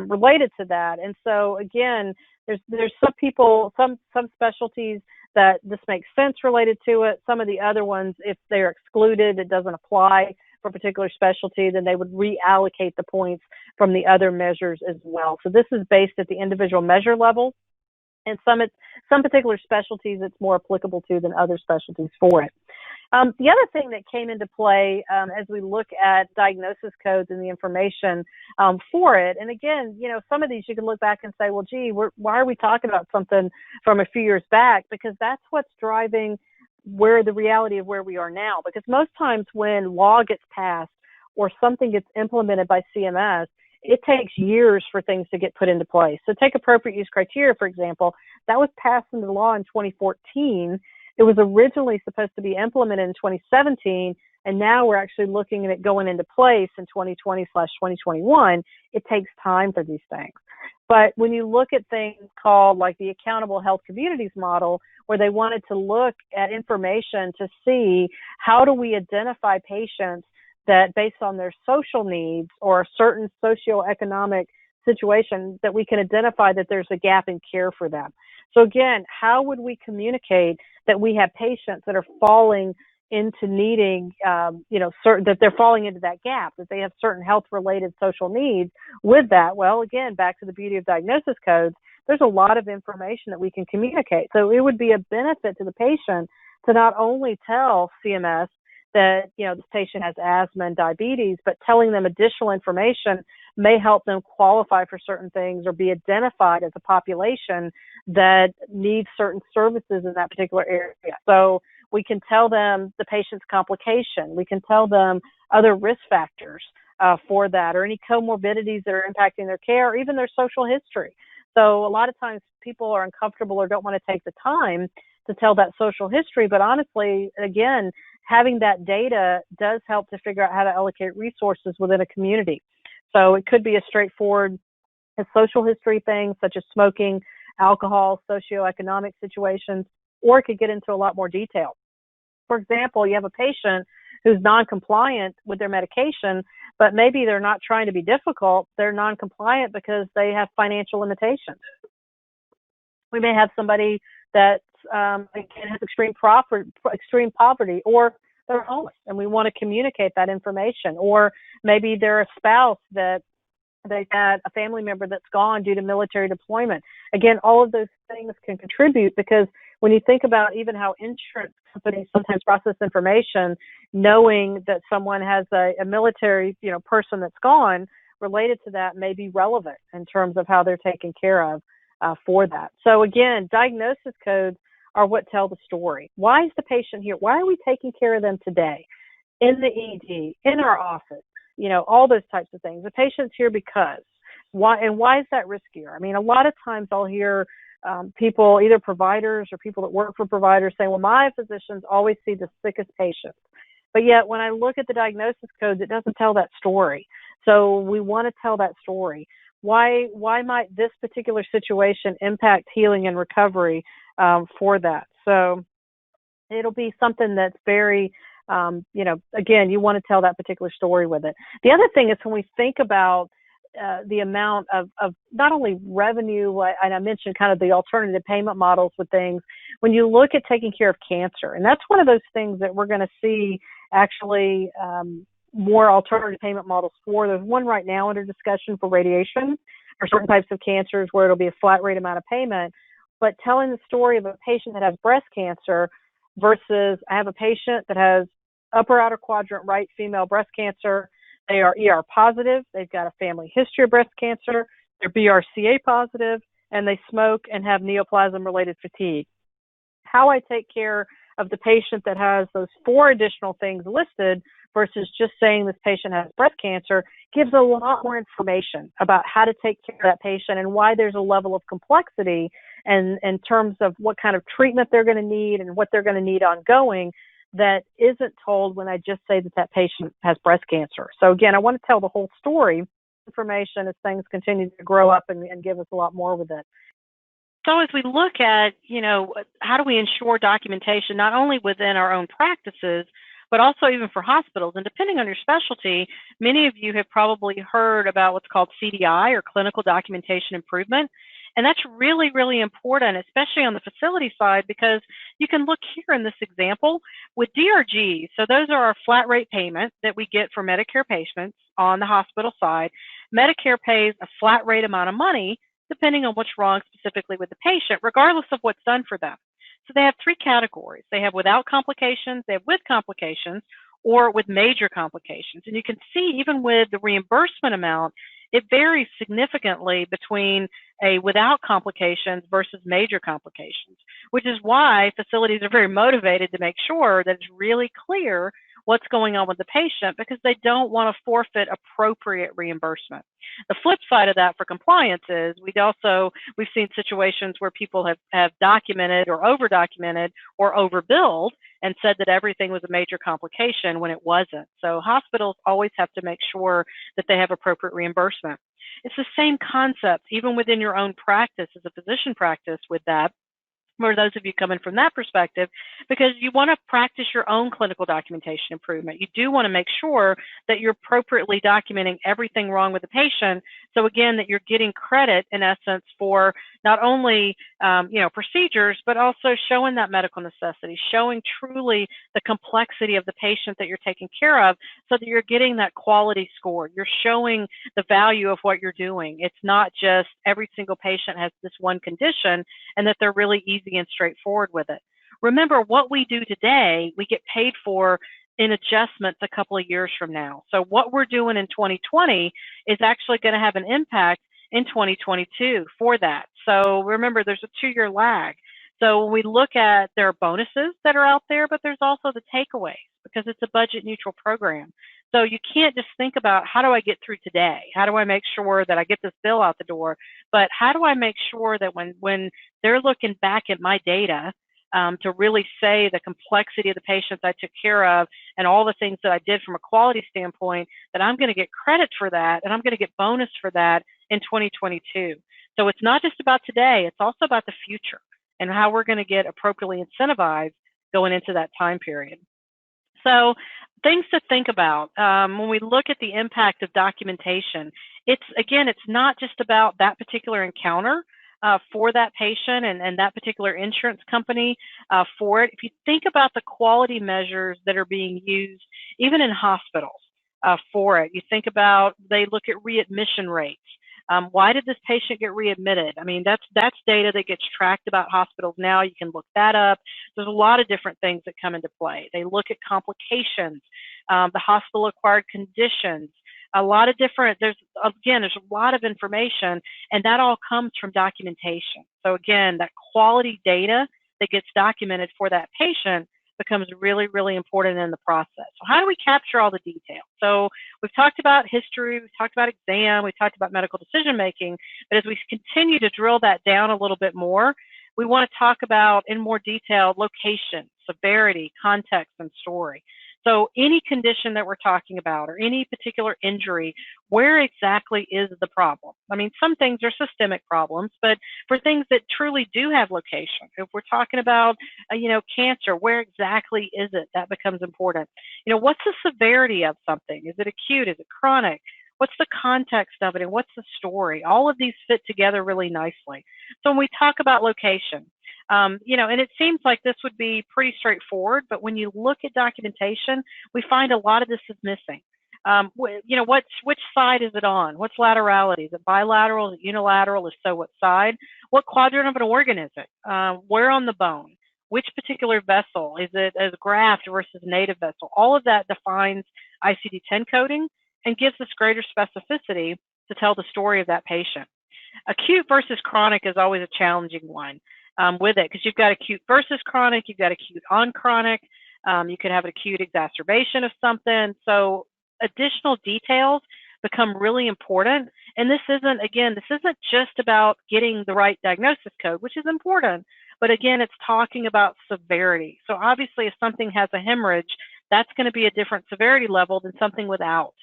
B: related to that. And so again, there's some people, some specialties that this makes sense related to it. Some of the other ones, if they're excluded, it doesn't apply for a particular specialty, then they would reallocate the points from the other measures as well. So this is based at the individual measure level. And some particular specialties it's more applicable to than other specialties for it. The other thing that came into play as we look at diagnosis codes and the information for it, and again, some of these you can look back and say, well, gee, why are we talking about something from a few years back? Because that's what's driving where the reality of where we are now. Because most times when law gets passed or something gets implemented by CMS, it takes years for things to get put into place. So take appropriate use criteria, for example. That was passed into law in 2014. It was originally supposed to be implemented in 2017, and now we're actually looking at it going into place in 2020/2021. It takes time for these things. But when you look at things called like the Accountable Health Communities model, where they wanted to look at information to see how do we identify patients that based on their social needs or a certain socioeconomic situation that we can identify that there's a gap in care for them. So again, how would we communicate that we have patients that are falling into needing, that they're falling into that gap, that they have certain health-related social needs with that? Well, again, back to the beauty of diagnosis codes, there's a lot of information that we can communicate. So it would be a benefit to the patient to not only tell CMS that, this patient has asthma and diabetes, but telling them additional information may help them qualify for certain things or be identified as a population that needs certain services in that particular area. So we can tell them the patient's complication. We can tell them other risk factors for that, or any comorbidities that are impacting their care, or even their social history. So a lot of times people are uncomfortable or don't want to take the time to tell that social history, but honestly, again, having that data does help to figure out how to allocate resources within a community. So it could be a straightforward social history thing, such as smoking, alcohol, socioeconomic situations, or it could get into a lot more detail. For example, you have a patient who's non-compliant with their medication, but maybe they're not trying to be difficult. They're non-compliant because they have financial limitations. We may have somebody that has extreme poverty, or they're homeless, and we want to communicate that information. Or maybe they're a spouse that they've had a family member that's gone due to military deployment. Again, all of those things can contribute, because when you think about even how insurance companies sometimes process information, knowing that someone has a military, person that's gone related to that may be relevant in terms of how they're taken care of for that. So again, diagnosis codes are what tell the story. Why is the patient here? Why are we taking care of them today? In the ED, in our office, all those types of things. The patient's here because. Why is that riskier? I mean, a lot of times I'll hear people, either providers or people that work for providers, say, well, my physicians always see the sickest patients. But yet when I look at the diagnosis codes, it doesn't tell that story. So we want to tell that story. Why might this particular situation impact healing and recovery for that? So it'll be something that's very, again, you want to tell that particular story with it. The other thing is when we think about the amount of not only revenue, and I mentioned kind of the alternative payment models with things, when you look at taking care of cancer, and that's one of those things that we're going to see actually more alternative payment models for. There's one right now under discussion for radiation or certain types of cancers where it'll be a flat rate amount of payment, but telling the story of a patient that has breast cancer versus I have a patient that has upper outer quadrant right female breast cancer. They are ER positive, they've got a family history of breast cancer, they're BRCA positive, and they smoke and have neoplasm-related fatigue. How I take care of the patient that has those 4 additional things listed versus just saying this patient has breast cancer gives a lot more information about how to take care of that patient and why there's a level of complexity and in terms of what kind of treatment they're going to need and what they're going to need ongoing that isn't told when I just say that that patient has breast cancer. So again, I want to tell the whole story information as things continue to grow up and give us a lot more with it.
C: So as we look at, how do we ensure documentation not only within our own practices, but also even for hospitals? And depending on your specialty, many of you have probably heard about what's called CDI or clinical documentation improvement. And that's really, really important, especially on the facility side, because you can look here in this example with DRGs. So those are our flat rate payment that we get for Medicare patients on the hospital side. Medicare pays a flat rate amount of money depending on what's wrong specifically with the patient, regardless of what's done for them. So they have 3 categories. They have without complications, they have with complications, or with major complications. And you can see even with the reimbursement amount, it varies significantly between a without complications versus major complications, which is why facilities are very motivated to make sure that it's really clear what's going on with the patient because they don't want to forfeit appropriate reimbursement. The flip side of that for compliance is we've seen situations where people have documented or over-documented or overbilled and said that everything was a major complication when it wasn't. So hospitals always have to make sure that they have appropriate reimbursement. It's the same concept, even within your own practice as a physician practice with that, for those of you coming from that perspective, because you want to practice your own clinical documentation improvement. You do want to make sure that you're appropriately documenting everything wrong with the patient. So again, that you're getting credit in essence for not only procedures, but also showing that medical necessity, showing truly the complexity of the patient that you're taking care of, so that you're getting that quality score. You're showing the value of what you're doing. It's not just every single patient has this one condition and that they're really easy and straightforward with it. Remember, what we do today, we get paid for in adjustments a couple of years from now. So what we're doing in 2020 is actually going to have an impact in 2022 for that. So remember, there's a 2-year lag. So when we look at, there are bonuses that are out there, but there's also the takeaways because it's a budget neutral program. So you can't just think about how do I get through today? How do I make sure that I get this bill out the door? But how do I make sure that when they're looking back at my data to really say the complexity of the patients I took care of and all the things that I did from a quality standpoint, that I'm going to get credit for that and I'm going to get bonus for that in 2022. So it's not just about today, it's also about the future and how we're going to get appropriately incentivized going into that time period. So things to think about when we look at the impact of documentation. It's not just about that particular encounter for that patient and that particular insurance company for it. If you think about the quality measures that are being used, even in hospitals for it, you think about, they look at readmission rates. Why did this patient get readmitted? I mean, that's data that gets tracked about hospitals now. You can look that up. There's a lot of different things that come into play. They look at complications, the hospital-acquired conditions, a lot of different, there's a lot of information, and that all comes from documentation. So again, that quality data that gets documented for that patient becomes really, really important in the process. So how do we capture all the details? So we've talked about history, we've talked about exam, we've talked about medical decision making, but as we continue to drill that down a little bit more, we want to talk about in more detail location, severity, context, and story. So any condition that we're talking about or any particular injury, where exactly is the problem? I mean, some things are systemic problems, but for things that truly do have location, if we're talking about, cancer, where exactly is it? That becomes important. What's the severity of something? Is it acute? Is it chronic? What's the context of it? And what's the story? All of these fit together really nicely. So when we talk about location, and it seems like this would be pretty straightforward, but when you look at documentation, we find a lot of this is missing. Which side is it on? What's laterality? Is it bilateral? Is it unilateral? If so, what side? What quadrant of an organ is it? Where on the bone? Which particular vessel? Is it as graft versus native vessel? All of that defines ICD-10 coding and gives us greater specificity to tell the story of that patient. Acute versus chronic is always a challenging one with it, because you've got acute versus chronic, you've got acute on chronic, you could have an acute exacerbation of something. So additional details become really important. And this isn't just about getting the right diagnosis code, which is important, but again, it's talking about severity. So obviously if something has a hemorrhage, that's going to be a different severity level than something without.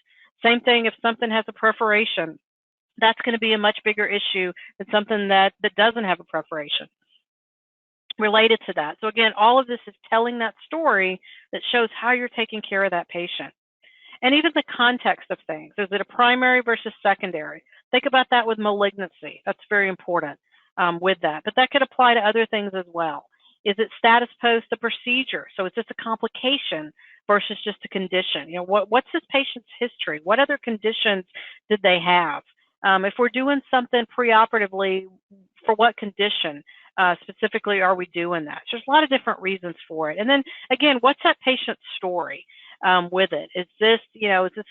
C: Same thing if something has a perforation, that's going to be a much bigger issue than something that doesn't have a perforation related to that. So again, all of this is telling that story that shows how you're taking care of that patient. And even the context of things. Is it a primary versus secondary? Think about that with malignancy. That's very important with that. But that could apply to other things as well. Is it status post a procedure? So is this a complication versus just a condition? What's this patient's history? What other conditions did they have? If we're doing something preoperatively, for what condition specifically are we doing that? So there's a lot of different reasons for it. And then again, what's that patient's story with it? Is this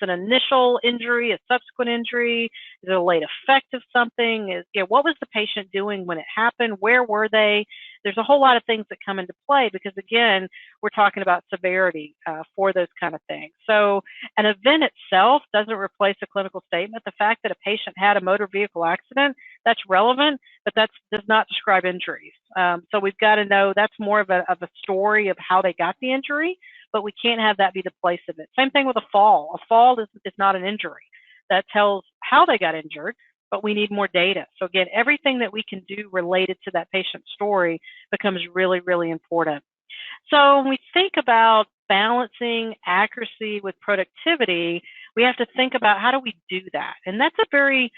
C: an initial injury, a subsequent injury? Is it a late effect of something? What was the patient doing when it happened? Where were they? There's a whole lot of things that come into play because again, we're talking about severity for those kind of things. So an event itself doesn't replace a clinical statement. The fact that a patient had a motor vehicle accident, that's relevant, but that does not describe injuries. So we've got to know that's more of a story of how they got the injury, but we can't have that be the place of it. Same thing with a fall. A fall is not an injury. That tells how they got injured, but we need more data. So again, everything that we can do related to that patient's story becomes really, really important. So when we think about balancing accuracy with productivity, we have to think about how do we do that? And that's a very,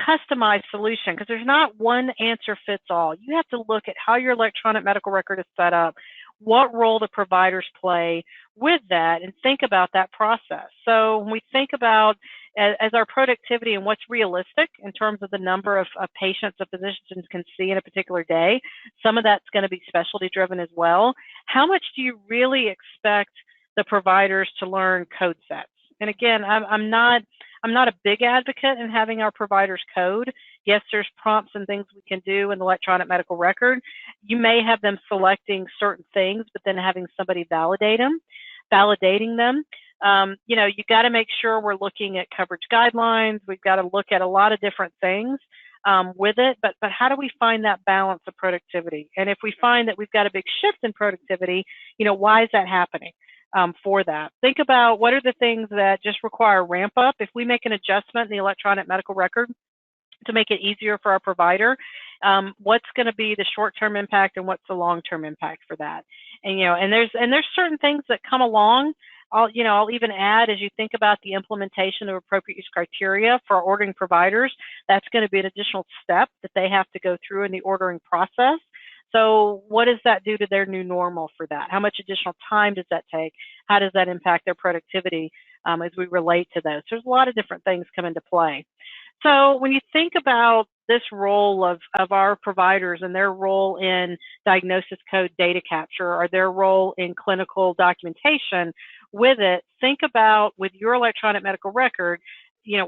C: customized solution because there's not one answer fits all. You have to look at how your electronic medical record is set up, what role the providers play with that, and think about that process. So when we think about as our productivity and what's realistic in terms of the number of patients a physician can see in a particular day, some of that's going to be specialty driven as well. How much do you really expect the providers to learn code sets? And again, I'm not a big advocate in having our providers code. Yes, there's prompts and things we can do in the electronic medical record. You may have them selecting certain things, but then having somebody validating them. You got to make sure we're looking at coverage guidelines. We've got to look at a lot of different things with it, but how do we find that balance of productivity? And if we find that we've got a big shift in productivity, why is that happening? For that. Think about what are the things that just require ramp up. If we make an adjustment in the electronic medical record to make it easier for our provider, what's going to be the short-term impact and what's the long-term impact for that? And there's certain things that come along. I'll even add, as you think about the implementation of appropriate use criteria for our ordering providers, that's going to be an additional step that they have to go through in the ordering process. So what does that do to their new normal for that? How much additional time does that take? How does that impact their productivity as we relate to those? There's a lot of different things come into play. So when you think about this role of our providers and their role in diagnosis code data capture or their role in clinical documentation with it, think about with your electronic medical record,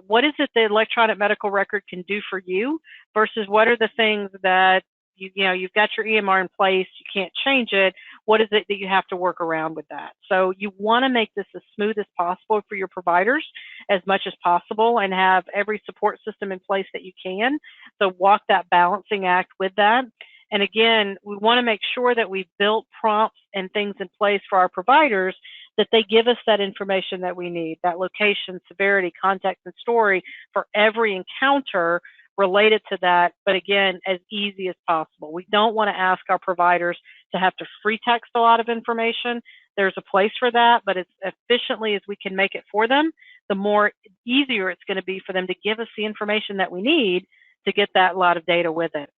C: what is it the electronic medical record can do for you versus what are the things that you've got your EMR in place, you can't change it. What is it that you have to work around with that? So you want to make this as smooth as possible for your providers as much as possible and have every support system in place that you can. So walk that balancing act with that. And again, we want to make sure that we've built prompts and things in place for our providers that they give us that information that we need, that location, severity, context, and story for every encounter related to that, but again, as easy as possible. We don't want to ask our providers to have to free text a lot of information. There's a place for that, but as efficiently as we can make it for them, the more easier it's going to be for them to give us the information that we need to get that lot of data with it.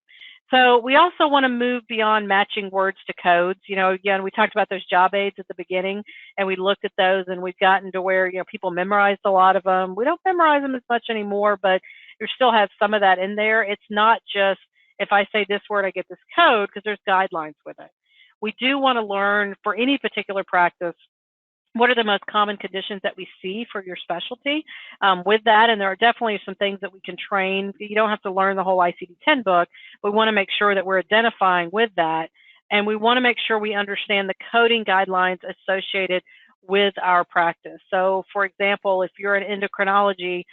C: So we also want to move beyond matching words to codes. Again, we talked about those job aids at the beginning, and we looked at those, and we've gotten to where, people memorized a lot of them. We don't memorize them as much anymore, but you still have some of that in there. It's not just, if I say this word, I get this code, because there's guidelines with it. We do want to learn for any particular practice, what are the most common conditions that we see for your specialty with that? And there are definitely some things that we can train. You don't have to learn the whole ICD-10 book. We want to make sure that we're identifying with that. And we want to make sure we understand the coding guidelines associated with our practice. So for example, if you're an endocrinology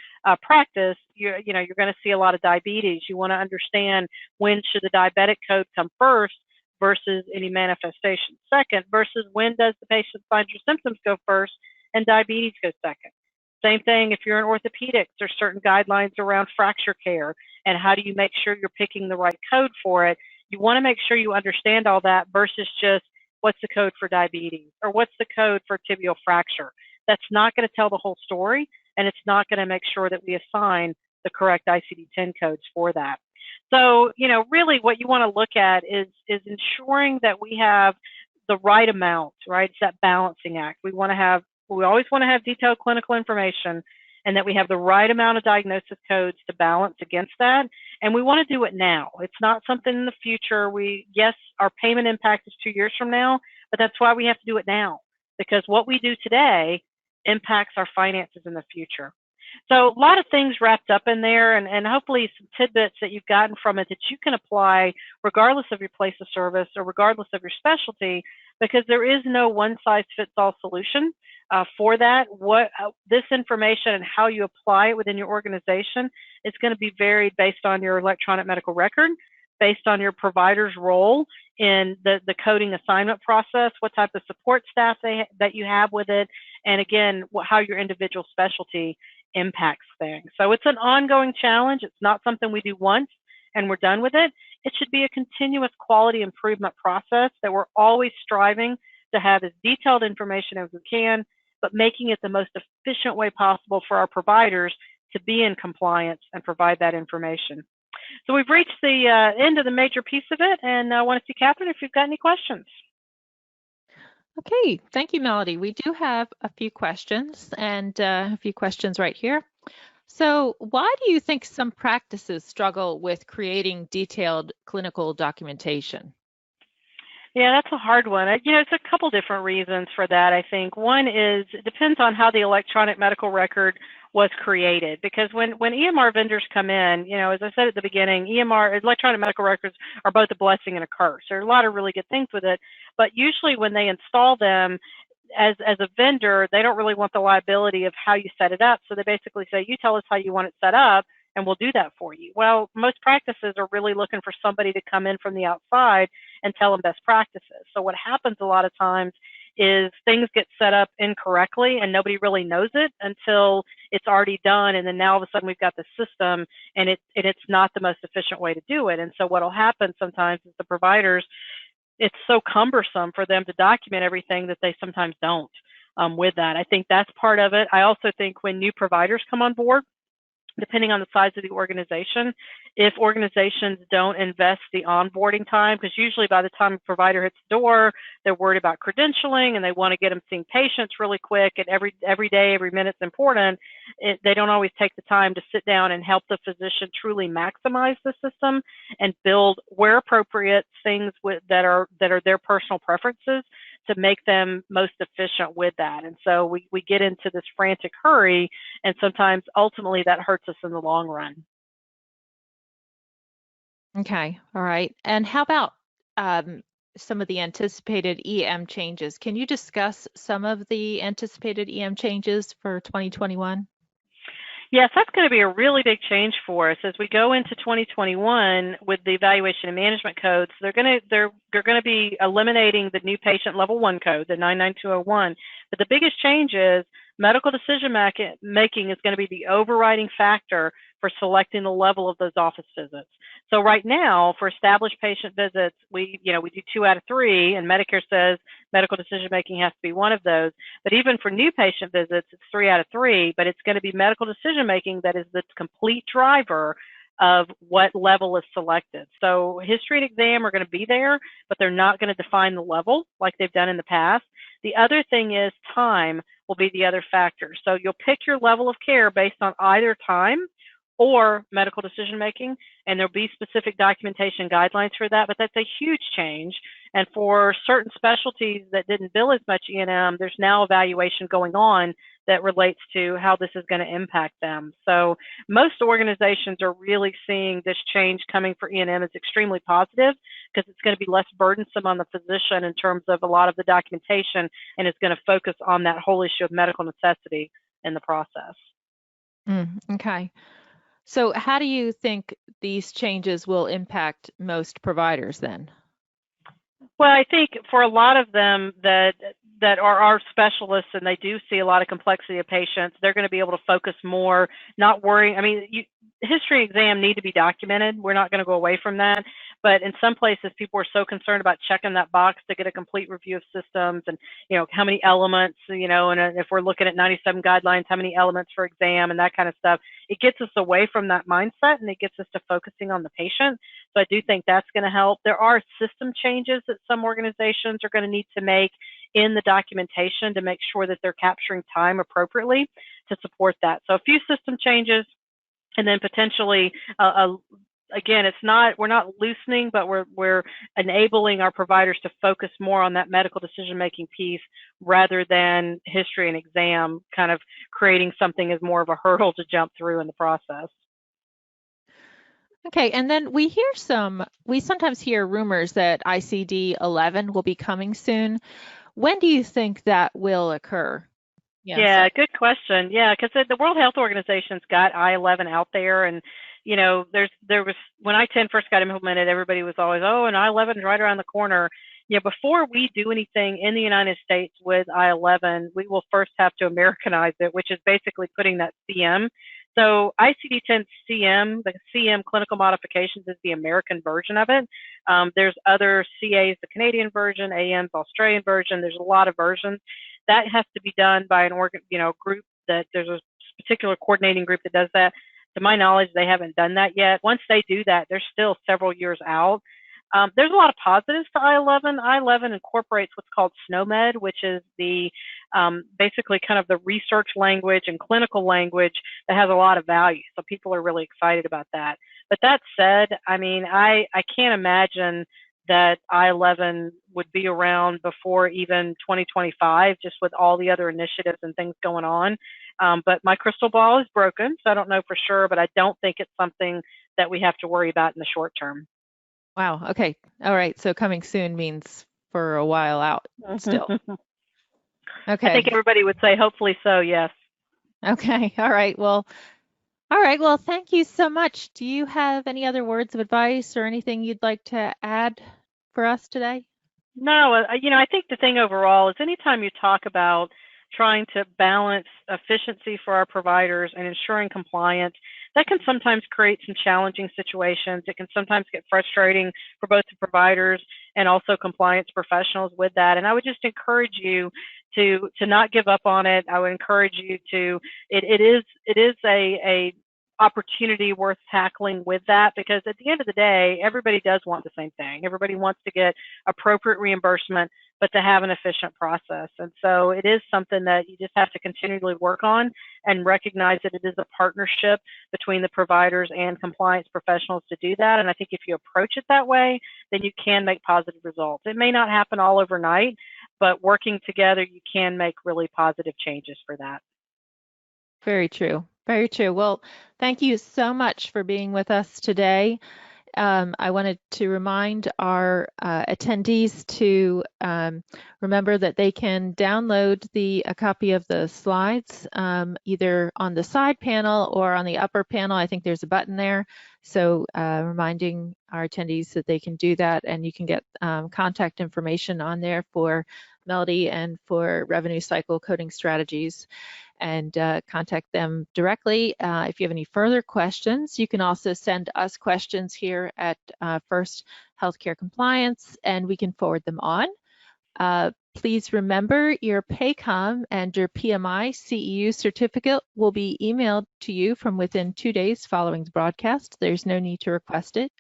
C: practice, you're going to see a lot of diabetes. You want to understand when should the diabetic code come first versus any manifestation second, versus when does the patient find your symptoms go first and diabetes go second. Same thing if you're in orthopedics, there's certain guidelines around fracture care and how do you make sure you're picking the right code for it. You want to make sure you understand all that versus just what's the code for diabetes or what's the code for tibial fracture. That's not going to tell the whole story, and it's not going to make sure that we assign the correct ICD-10 codes for that. So, really what you want to look at is ensuring that we have the right amount, right? It's that balancing act. We always want to have detailed clinical information and that we have the right amount of diagnosis codes to balance against that. And we want to do it now. It's not something in the future. Yes, our payment impact is 2 years from now, but that's why we have to do it now, because what we do today impacts our finances in the future. So a lot of things wrapped up in there, and hopefully some tidbits that you've gotten from it that you can apply regardless of your place of service or regardless of your specialty, because there is no one-size-fits-all solution for that. This information and how you apply it within your organization is going to be varied based on your electronic medical record, based on your provider's role in the coding assignment process, what type of support staff that you have with it, and again, how your individual specialty impacts things. So it's an ongoing challenge. It's not something we do once and we're done with it. It should be a continuous quality improvement process that we're always striving to have as detailed information as we can, but making it the most efficient way possible for our providers to be in compliance and provide that information. So we've reached the end of the major piece of it, and I want to see, Catherine, if you've got any questions.
A: Okay, thank you, Melody. We do have a few questions and a few questions right here. So why do you think some practices struggle with creating detailed clinical documentation?
C: Yeah, that's a hard one. It's a couple different reasons for that, I think. One is it depends on how the electronic medical record was created, because when EMR vendors come in, as I said at the beginning, electronic medical records are both a blessing and a curse. There are a lot of really good things with it, but usually when they install them as a vendor, they don't really want the liability of how you set it up. So they basically say, you tell us how you want it set up and we'll do that for you. Well, most practices are really looking for somebody to come in from the outside and tell them best practices. So what happens a lot of times is things get set up incorrectly and nobody really knows it until it's already done, and then now all of a sudden we've got the system and it's not the most efficient way to do it. And so what will happen sometimes is the providers, it's so cumbersome for them to document everything that they sometimes don't with that. I think that's part of it. I also think when new providers come on board, depending on the size of the organization. If organizations don't invest the onboarding time, because usually by the time a provider hits the door, they're worried about credentialing and they want to get them seeing patients really quick, and every day, every minute's important, they don't always take the time to sit down and help the physician truly maximize the system and build, where appropriate, things that are their personal preferences to make them most efficient with that. And so we get into this frantic hurry, and sometimes ultimately that hurts us in the long run.
A: Okay, all right. And how about some of the anticipated EM changes? Can you discuss some of the anticipated EM changes for 2021?
C: Yes, that's going to be a really big change for us as we go into 2021 with the evaluation and management codes. They're going to be eliminating the new patient level 1 code, the 99201. But the biggest change is medical decision making is going to be the overriding factor for selecting the level of those office visits. So right now, for established patient visits, we do 2 out of 3, and Medicare says medical decision making has to be one of those. But even for new patient visits, it's 3 out of 3, but it's going to be medical decision making that is the complete driver of what level is selected. So history and exam are going to be there, but they're not going to define the level like they've done in the past. The other thing is time will be the other factor. So you'll pick your level of care based on either time or medical decision making, and there'll be specific documentation guidelines for that, but that's a huge change. And for certain specialties that didn't bill as much E&M, there's now evaluation going on that relates to how this is going to impact them. So most organizations are really seeing this change coming for E&M as extremely positive, because it's going to be less burdensome on the physician in terms of a lot of the documentation, and it's going to focus on that whole issue of medical necessity in the process.
A: Okay. So how do you think these changes will impact most providers then?
C: Well, I think for a lot of them that are our specialists and they do see a lot of complexity of patients, they're going to be able to focus more, not worrying. I mean, history exam need to be documented. We're not going to go away from that. But in some places, people are so concerned about checking that box to get a complete review of systems and, how many elements, and if we're looking at 97 guidelines, how many elements for exam and that kind of stuff. It gets us away from that mindset and it gets us to focusing on the patient. So I do think that's going to help. There are system changes that some organizations are going to need to make in the documentation to make sure that they're capturing time appropriately to support that. So a few system changes, and then potentially again, we're not loosening, but we're enabling our providers to focus more on that medical decision-making piece rather than history and exam, kind of creating something as more of a hurdle to jump through in the process.
A: Okay, and then we sometimes hear rumors that ICD-11 will be coming soon. When do you think that will occur?
C: Yeah, good question. Yeah, because the World Health Organization's got I-11 out there, and there was when I-10 first got implemented, everybody was always, and I-11 is right around the corner. Before we do anything in the United States with I-11, we will first have to Americanize it, which is basically putting that CM. So ICD-10 CM, the CM clinical modifications, is the American version of it. There's other CAs, the Canadian version, AM's Australian version. There's a lot of versions. That has to be done by an group that there's a particular coordinating group that does that. To my knowledge, they haven't done that yet. Once they do that, they're still several years out. There's a lot of positives to I-11. I-11 incorporates what's called SNOMED, which is the basically kind of the research language and clinical language that has a lot of value. So people are really excited about that. But that said, I mean, I can't imagine that I-11 would be around before even 2025, just with all the other initiatives and things going on. But my crystal ball is broken, so I don't know for sure, but I don't think it's something that we have to worry about in the short term.
A: Wow. Okay. All right. So coming soon means for a while out still. Okay.
C: I think everybody would say hopefully so, yes.
A: Okay. All right. Well, thank you so much. Do you have any other words of advice or anything you'd like to add for us today?
C: No, I think the thing overall is anytime you talk about trying to balance efficiency for our providers and ensuring compliance, that can sometimes create some challenging situations. It can sometimes get frustrating for both the providers and also compliance professionals with that. And I would just encourage you to not give up on it. I would encourage you to, it is a opportunity worth tackling with that, because at the end of the day, everybody does want the same thing. Everybody wants to get appropriate reimbursement, but to have an efficient process. And so it is something that you just have to continually work on and recognize that it is a partnership between the providers and compliance professionals to do that. And I think if you approach it that way, then you can make positive results. It may not happen all overnight, but working together, you can make really positive changes for that.
A: Very true. Very true. Well, thank you so much for being with us today. I wanted to remind our attendees to remember that they can download a copy of the slides either on the side panel or on the upper panel. I think there's a button there. So reminding our attendees that they can do that, and you can get contact information on there for Melody and for revenue cycle coding strategies, and contact them directly. If you have any further questions, you can also send us questions here at First Healthcare Compliance, and we can forward them on. Please remember your PAYCOM and your PMI CEU certificate will be emailed to you from within 2 days following the broadcast. There's no need to request it.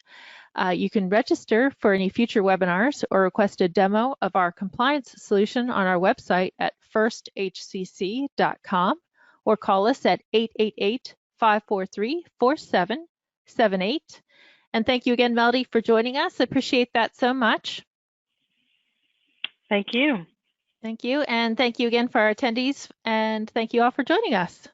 A: You can register for any future webinars or request a demo of our compliance solution on our website at firsthcc.com, or call us at 888-543-4778. And thank you again, Melody, for joining us. I appreciate that so much.
C: Thank you.
A: Thank you. And thank you again for our attendees. And thank you all for joining us.